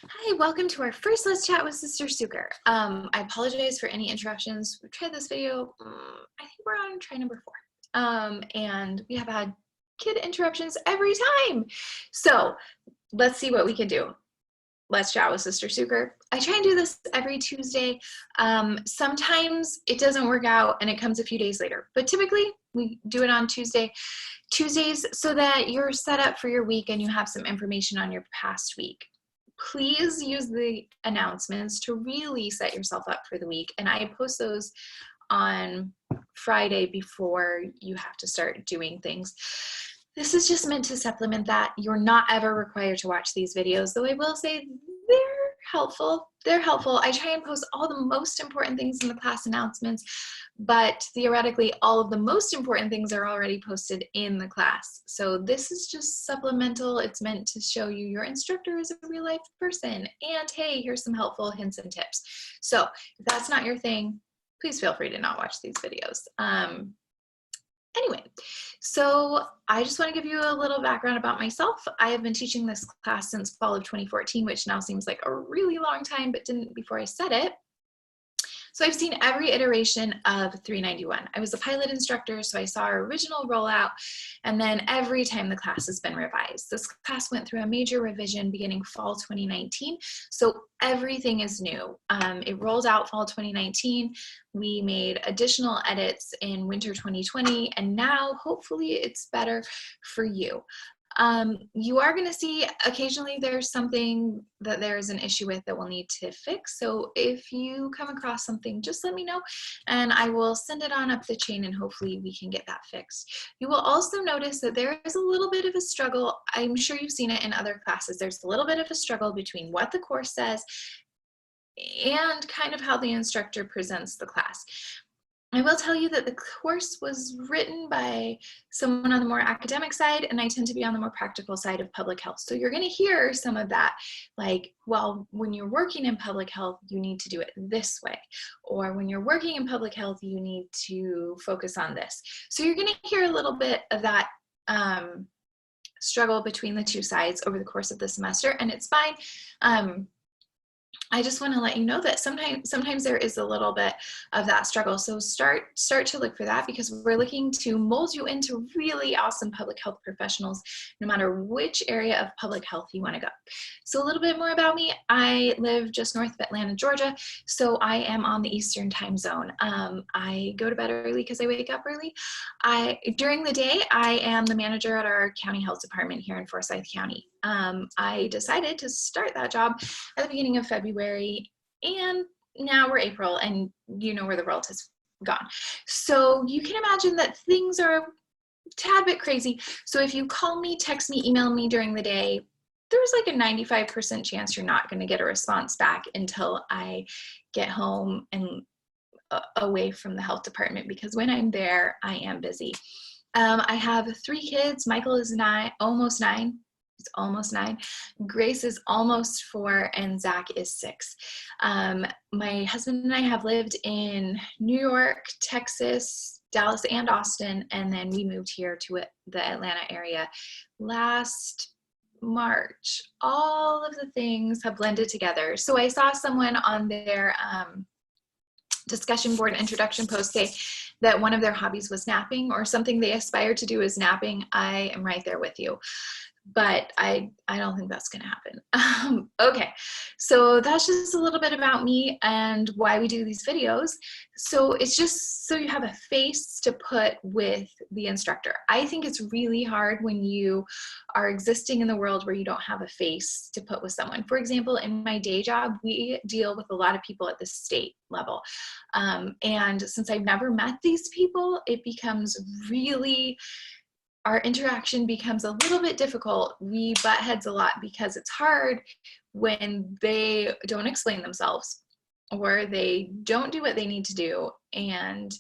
Hi, welcome to our first Let's Chat with Sister Suker. I apologize for any interruptions. We've tried this video, I think we're on try number 4. And we have had kid interruptions every time. So let's see what we can do. Let's Chat with Sister Suker. I try and do this every Tuesday. Sometimes it doesn't work out and it comes a few days later, but typically we do it on Tuesdays so that you're set up for your week and you have some information on your past week. Please use the announcements to really set yourself up for the week. And I post those on Friday before you have to start doing things. This is just meant to supplement that. You're not ever required to watch these videos, though I will say they're helpful. They're helpful. I try and post all the most important things in the class announcements, but theoretically, all of the most important things are already posted in the class. So this is just supplemental. It's meant to show you your instructor is a real life person. And hey, here's some helpful hints and tips. So if that's not your thing, please feel free to not watch these videos. Anyway, so I just want to give you a little background about myself. I have been teaching this class since fall of 2014, which now seems like a really long time, but didn't before I said it. So I've seen every iteration of 391. I was a pilot instructor, so I saw our original rollout, and then every time the class has been revised. This class went through a major revision beginning fall 2019, so everything is new. It rolled out fall 2019. We made additional edits in winter 2020, and now hopefully it's better for you. You are going to see occasionally there's something that there's an issue with that we'll need to fix. So if you come across something, just let me know and I will send it on up the chain and hopefully we can get that fixed. You will also notice that there is a little bit of a struggle. I'm sure you've seen it in other classes. There's a little bit of a struggle between what the course says and kind of how the instructor presents the class. I will tell you that the course was written by someone on the more academic side, and I tend to be on the more practical side of public health. So you're going to hear some of that, like, well, when you're working in public health, you need to do it this way. Or when you're working in public health, you need to focus on this. So you're going to hear a little bit of that struggle between the two sides over the course of the semester, and it's fine. I just want to let you know that sometimes there is a little bit of that struggle. So start to look for that because we're looking to mold you into really awesome public health professionals, no matter which area of public health you want to go. So a little bit more about me. I live just north of Atlanta, Georgia. So I am on the Eastern time zone. I go to bed early because I wake up early. During the day, I am the manager at our county health department here in Forsyth County. I decided to start that job at the beginning of February, and now we're April, and you know where the world has gone. So you can imagine that things are a tad bit crazy. So if you call me, text me, email me during the day, there's like a 95% chance you're not going to get a response back until I get home and away from the health department, because when I'm there, I am busy. I have 3 kids. Michael is almost 9. He's almost 9. Grace is almost 4, and Zach is 6. My husband and I have lived in New York, Texas, Dallas, and Austin, and then we moved here to the Atlanta area last March. All of the things have blended together. So I saw someone on their discussion board introduction post say that one of their hobbies was napping, or something they aspire to do is napping. I am right there with you. But I don't think that's going to happen. Okay, so that's just a little bit about me and why we do these videos. So it's just so you have a face to put with the instructor. I think it's really hard when you are existing in the world where you don't have a face to put with someone. For example, in my day job, we deal with a lot of people at the state level. And since I've never met these people, it becomes really, our interaction becomes a little bit difficult. We butt heads a lot because it's hard when they don't explain themselves or they don't do what they need to do, and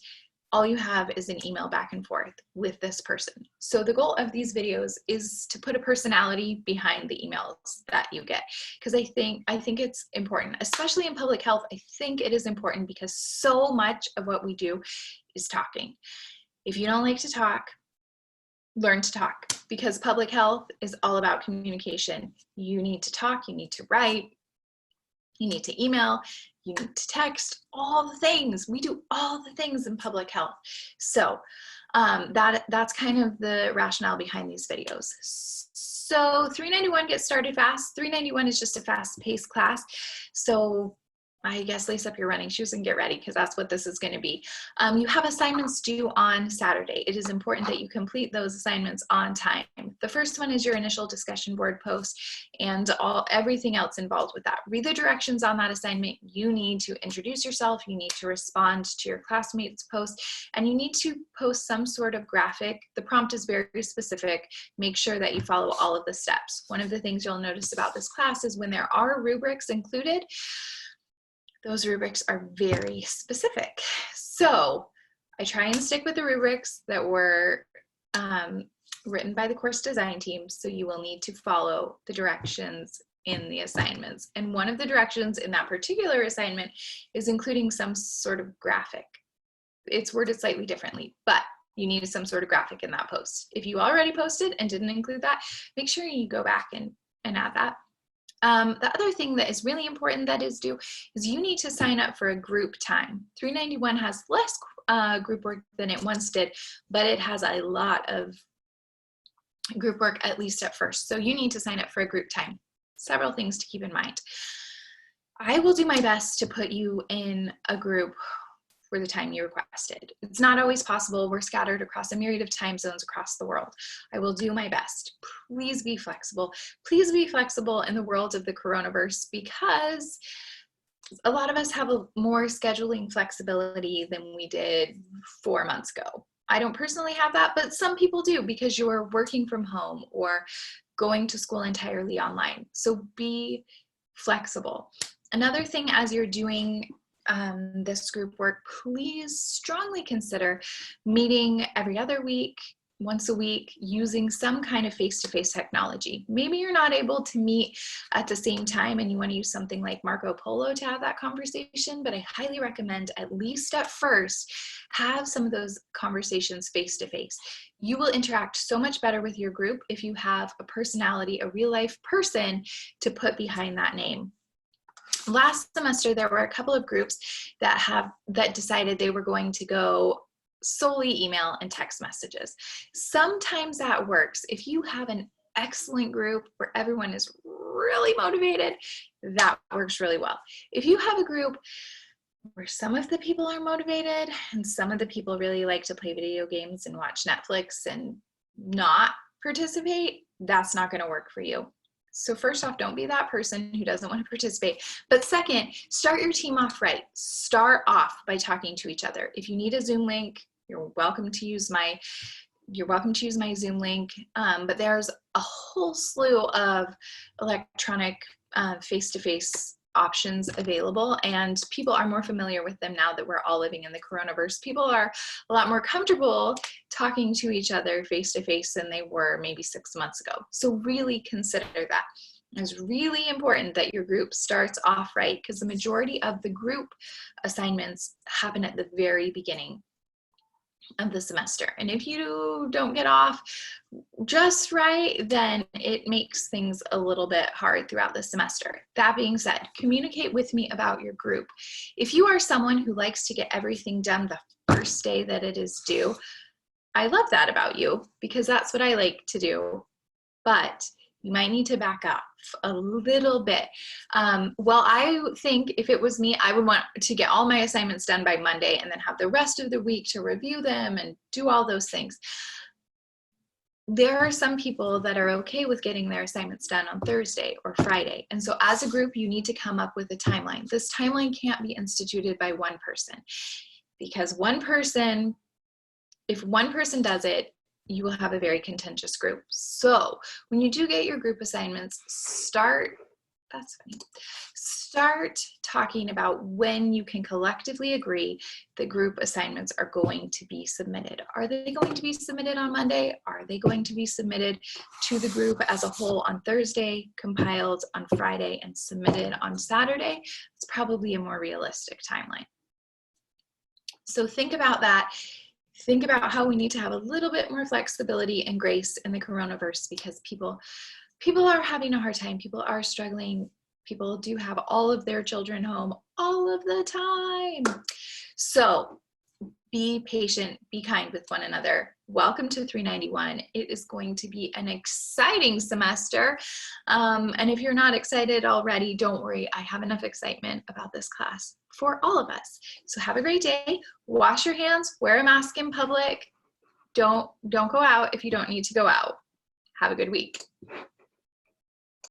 all you have is an email back and forth with this person. So the goal of these videos is to put a personality behind the emails that you get, because I think it's important, especially in public health. I think it is important because so much of what we do is talking. If you don't like to talk, learn to talk, because public health is all about communication. You need to talk, you need to write, You need to email, you need to text, all the things. We do all the things in public health. So that's kind of the rationale behind these videos. So 391 gets started fast. 391 is just a fast-paced class. So I guess lace up your running shoes and get ready, because that's what this is going to be. You have assignments due on Saturday. It is important that you complete those assignments on time. The first one is your initial discussion board post and everything else involved with that. Read the directions on that assignment. You need to introduce yourself. You need to respond to your classmates' post, and you need to post some sort of graphic. The prompt is very specific. Make sure that you follow all of the steps. One of the things you'll notice about this class is when there are rubrics included, those rubrics are very specific. So I try and stick with the rubrics that were written by the course design team. So you will need to follow the directions in the assignments. And one of the directions in that particular assignment is including some sort of graphic. It's worded slightly differently, but you need some sort of graphic in that post. If you already posted and didn't include that, make sure you go back and add that. The other thing that is really important that is due is you need to sign up for a group time. 391 has less group work than it once did, but it has a lot of group work, at least at first. So you need to sign up for a group time. Several things to keep in mind. I will do my best to put you in a group for the time you requested. It's not always possible. We're scattered across a myriad of time zones across the world. I will do my best. Please be flexible. Please be flexible in the world of the coronavirus, because a lot of us have a more scheduling flexibility than we did 4 months ago. I don't personally have that, but some people do, because you're working from home or going to school entirely online. So be flexible. Another thing, as you're doing this group work, please strongly consider meeting every other week, once a week, using some kind of face-to-face technology. Maybe you're not able to meet at the same time and you want to use something like Marco Polo to have that conversation, but I highly recommend, at least at first, have some of those conversations face-to-face. You will interact so much better with your group if you have a personality, a real-life person to put behind that name. Last semester, there were a couple of groups that decided they were going to go solely email and text messages. Sometimes that works. If you have an excellent group where everyone is really motivated, that works really well. If you have a group where some of the people are motivated and some of the people really like to play video games and watch Netflix and not participate, that's not going to work for you. So first off, don't be that person who doesn't want to participate. But second, start your team off right. Start off by talking to each other. If you need a Zoom link, you're welcome to use my Zoom link. But there's a whole slew of electronic face-to-face options available, and people are more familiar with them now that we're all living in the coronavirus. People are a lot more comfortable talking to each other face-to-face than they were maybe 6 months ago. So really consider that. It's really important that your group starts off right, because the majority of the group assignments happen at the very beginning of the semester. And if you don't get off just right, then it makes things a little bit hard throughout the semester. That being said, communicate with me about your group. If you are someone who likes to get everything done the first day that it is due, I love that about you, because that's what I like to do. But you might need to back up a little bit. Well, I think if it was me, I would want to get all my assignments done by Monday and then have the rest of the week to review them and do all those things. There are some people that are okay with getting their assignments done on Thursday or Friday. And so as a group, you need to come up with a timeline. This timeline can't be instituted by one person, because if one person does it, you will have a very contentious group. So when you do get your group assignments, start talking about when you can collectively agree that group assignments are going to be submitted. Are they going to be submitted on Monday? Are they going to be submitted to the group as a whole on Thursday, compiled on Friday, and submitted on Saturday? It's probably a more realistic timeline. So think about that. Think about how we need to have a little bit more flexibility and grace in the coronavirus, because people are having a hard time. People are struggling People do have all of their children home all of the time. So be patient, be kind with one another. Welcome to 391. It is going to be an exciting semester. And if you're not excited already, don't worry. I have enough excitement about this class for all of us. So have a great day. Wash your hands, wear a mask in public. Don't go out if you don't need to go out. Have a good week.